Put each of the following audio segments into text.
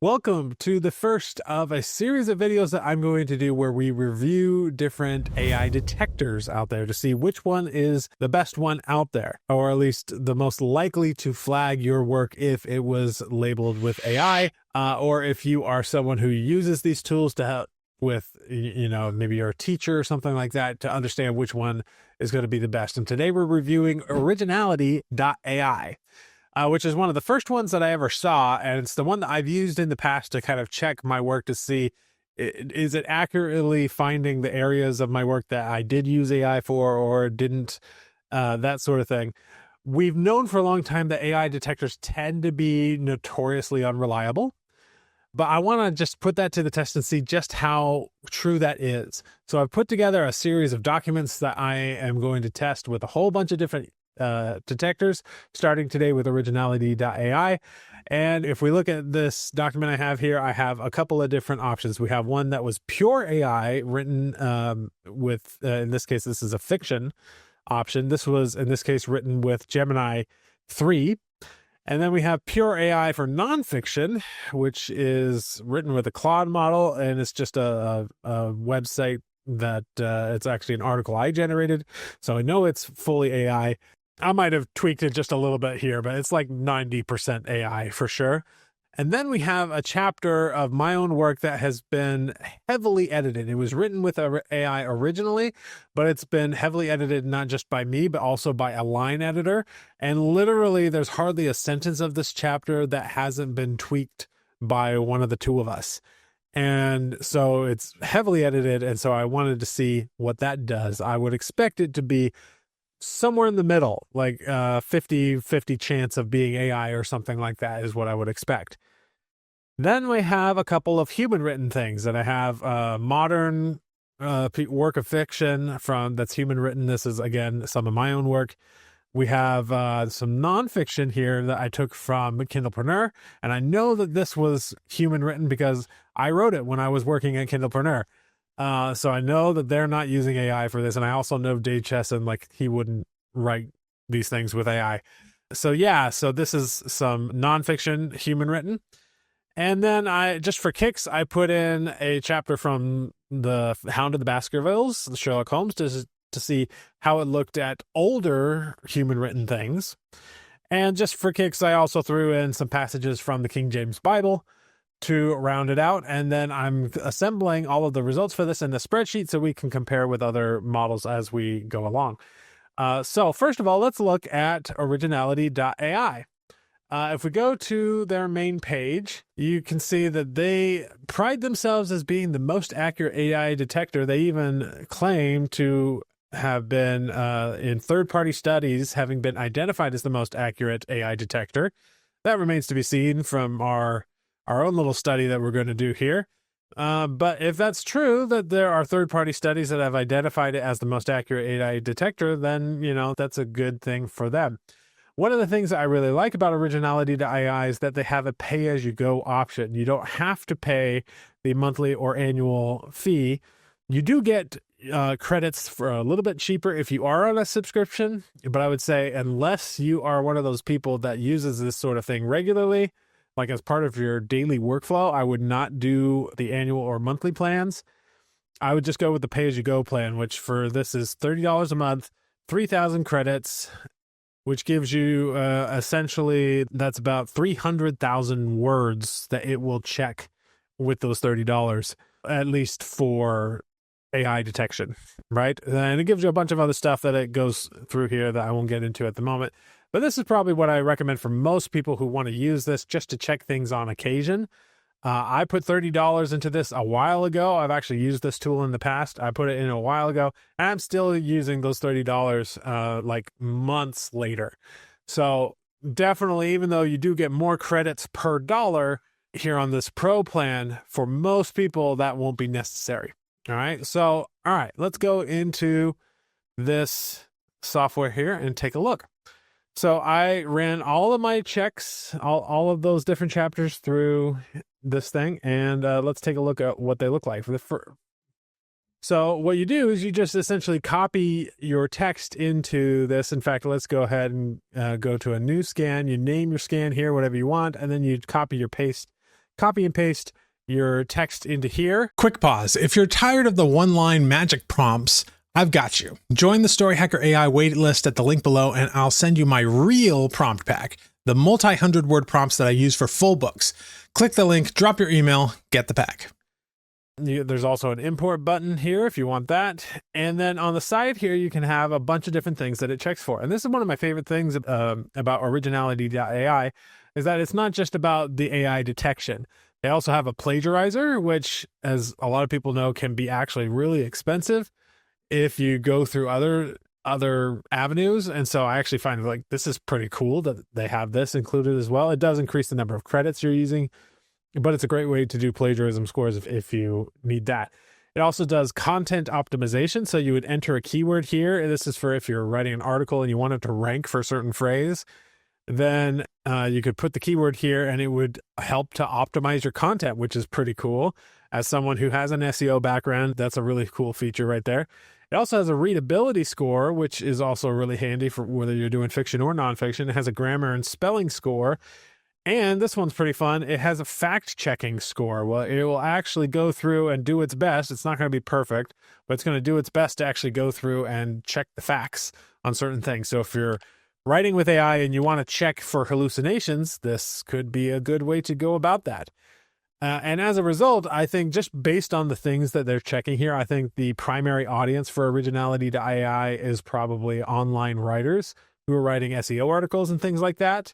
Welcome to the first of a series of videos that I'm going to do where we review different AI detectors out there to see which one is the best one out there, or at least the most likely to flag your work if it was labeled with AI, or if you are someone who uses these tools to help with, maybe you're a teacher or something like that, to understand which one is going to be the best. And today we're reviewing Originality.ai. Which is one of the first ones that I ever saw, and it's the one that I've used in the past to kind of check my work to see, is it accurately finding the areas of my work that I did use AI for or didn't, that sort of thing. We've known for a long time that AI detectors tend to be notoriously unreliable, but I want to just put that to the test and see just how true that is. So I've put together a series of documents that I am going to test with a whole bunch of different detectors, starting today with Originality.ai. And if we look at this document I have here, I have a couple of different options. We have one that was pure AI written with, in this case, this is a fiction option. This was, in this case, written with Gemini 3. And then we have pure AI for nonfiction, which is written with a Claude model, and it's just a website that it's actually an article I generated. So I know it's fully AI. I might have tweaked it just a little bit here, but it's like 90% AI for sure. And then we have a chapter of my own work that has been heavily edited. It was written with AI originally, but it's been heavily edited not just by me, but also by a line editor. And literally, there's hardly a sentence of this chapter that hasn't been tweaked by one of the two of us. And so it's heavily edited, and so I wanted to see what that does. I would expect it to be somewhere in the middle, like 50-50 chance of being AI or something like that is what I would expect. Then we have a couple of human-written things, and I have modern work of fiction that's human-written. This is, again, some of my own work. We have some nonfiction here that I took from Kindlepreneur, and I know that this was human-written because I wrote it when I was working at Kindlepreneur. So I know that they're not using AI for this, and I also know Dave Chesson, like, he wouldn't write these things with AI. So yeah, so this is some nonfiction human-written. And then just for kicks, I put in a chapter from the Hound of the Baskervilles, the Sherlock Holmes, to see how it looked at older human-written things. And just for kicks, I also threw in some passages from the King James Bible to round it out. And then I'm assembling all of the results for this in a spreadsheet so we can compare with other models as we go along. So first of all, let's look at Originality.ai. If we go to their main page, you can see that they pride themselves as being the most accurate AI detector. They even claim to have been in third-party studies having been identified as the most accurate AI detector. That remains to be seen from our own little study that we're going to do here. But if that's true, that there are third-party studies that have identified it as the most accurate AI detector, then, that's a good thing for them. One of the things that I really like about Originality.ai is that they have a pay-as-you-go option. You don't have to pay the monthly or annual fee. You do get credits for a little bit cheaper if you are on a subscription, but I would say unless you are one of those people that uses this sort of thing regularly, like as part of your daily workflow, I would not do the annual or monthly plans. I would just go with the pay-as-you-go plan, which for this is $30 a month, 3,000 credits, which gives you essentially, that's about 300,000 words that it will check with those $30, at least for AI detection, right? And it gives you a bunch of other stuff that it goes through here that I won't get into at the moment. But this is probably what I recommend for most people who want to use this just to check things on occasion. I put $30 into this a while ago. I've actually used this tool in the past. I put it in a while ago, and I'm still using those $30 like months later. So definitely, even though you do get more credits per dollar here on this pro plan, for most people, that won't be necessary. All right. So, all right, let's go into this software here and take a look. So I ran all of my checks, all of those different chapters through this thing, and let's take a look at what they look like. So what you do is you just essentially copy your text into this. In fact, let's go ahead and go to a new scan. You name your scan here, whatever you want, and then you copy your paste copy and paste your text into here. Quick pause. If you're tired of the one-line magic prompts, I've got you. Join the Story Hacker AI waitlist at the link below, and I'll send you my real prompt pack, the multi-hundred word prompts that I use for full books. Click the link, drop your email, get the pack. There's also an import button here if you want that. And then on the side here, you can have a bunch of different things that it checks for. And this is one of my favorite things about Originality.ai is that it's not just about the AI detection. They also have a plagiarizer, which, as a lot of people know, can be actually really expensive if you go through other avenues. And so I actually find like this is pretty cool that they have this included as well. It does increase the number of credits you're using, but it's a great way to do plagiarism scores if you need that. It also does content optimization. So you would enter a keyword here. And this is for if you're writing an article and you want it to rank for a certain phrase. Then you could put the keyword here and it would help to optimize your content, which is pretty cool. As someone who has an SEO background, that's a really cool feature right there. It also has a readability score, which is also really handy for whether you're doing fiction or nonfiction. It has a grammar and spelling score. And this one's pretty fun. It has a fact-checking score. Well, it will actually go through and do its best. It's not going to be perfect, but it's going to do its best to actually go through and check the facts on certain things. So if you're writing with AI and you want to check for hallucinations, this could be a good way to go about that. And as a result, I think just based on the things that they're checking here, I think the primary audience for Originality.ai is probably online writers who are writing SEO articles and things like that,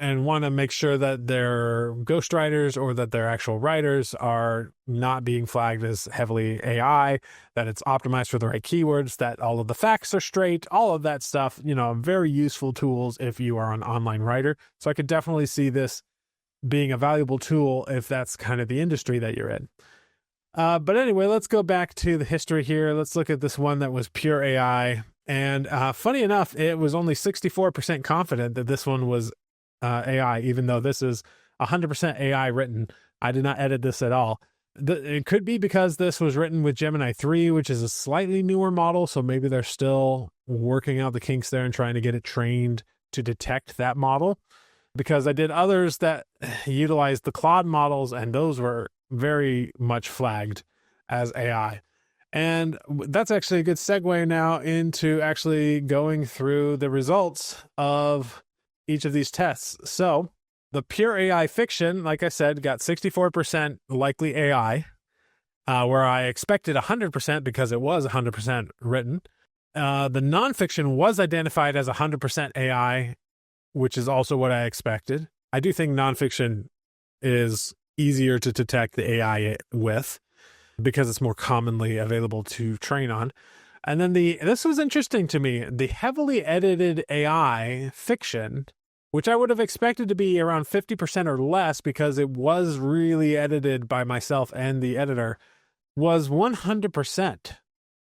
and want to make sure that their ghostwriters or that their actual writers are not being flagged as heavily AI, that it's optimized for the right keywords, that all of the facts are straight, all of that stuff, very useful tools if you are an online writer. So I could definitely see this being a valuable tool if that's kind of the industry that you're in. But anyway, let's go back to the history here. Let's look at this one that was pure AI. And funny enough, it was only 64% confident that this one was AI, even though this is 100% AI written. I did not edit this at all. It could be because this was written with Gemini 3, which is a slightly newer model. So maybe they're still working out the kinks there and trying to get it trained to detect that model. Because I did others that utilized the Claude models, and those were very much flagged as AI. And that's actually a good segue now into actually going through the results of each of these tests. So the pure AI fiction, like I said, got 64% likely AI, where I expected 100% because it was 100% written. The nonfiction was identified as 100% AI, which is also what I expected. I do think nonfiction is easier to detect the AI with because it's more commonly available to train on. And then this was interesting to me, the heavily edited AI fiction, which I would have expected to be around 50% or less because it was really edited by myself and the editor, was 100%.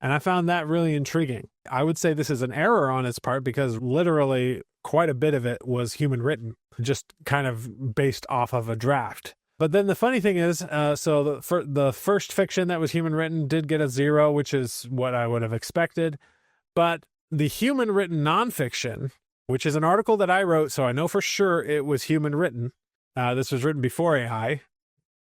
And I found that really intriguing. I would say this is an error on its part because literally quite a bit of it was human written, just kind of based off of a draft. But then the funny thing is, so the first fiction that was human written did get a 0, which is what I would have expected. But the human written nonfiction, which is an article that I wrote, so I know for sure it was human written. This was written before AI.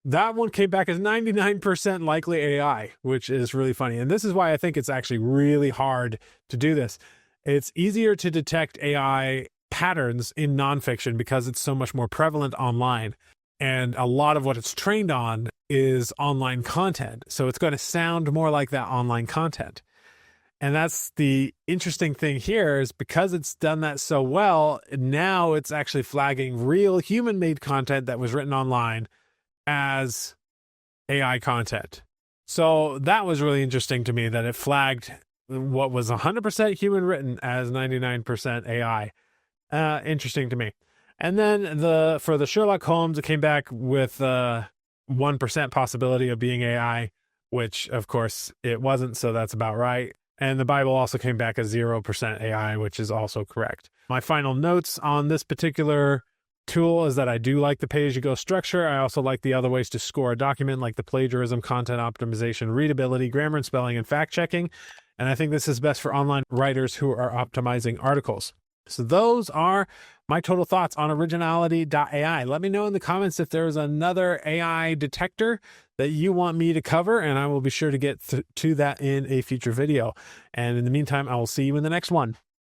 That one came back as 99% likely AI, which is really funny. And this is why I think it's actually really hard to do this. It's easier to detect AI patterns in nonfiction because it's so much more prevalent online. And a lot of what it's trained on is online content. So it's going to sound more like that online content. And that's the interesting thing here is because it's done that so well, now it's actually flagging real human-made content that was written online as AI content. So that was really interesting to me that it flagged what was 100% human written as 99% AI. Interesting to me. And then for the Sherlock Holmes, it came back with 1% possibility of being AI, which of course it wasn't. So that's about right. And the Bible also came back as 0% AI, which is also correct. My final notes on this particular tool is that I do like the pay-as-you-go structure. I also like the other ways to score a document, like the plagiarism, content optimization, readability, grammar and spelling, and fact-checking. And I think this is best for online writers who are optimizing articles. So those are my total thoughts on Originality.ai. Let me know in the comments if there's another AI detector that you want me to cover, and I will be sure to get to that in a future video. And in the meantime, I will see you in the next one.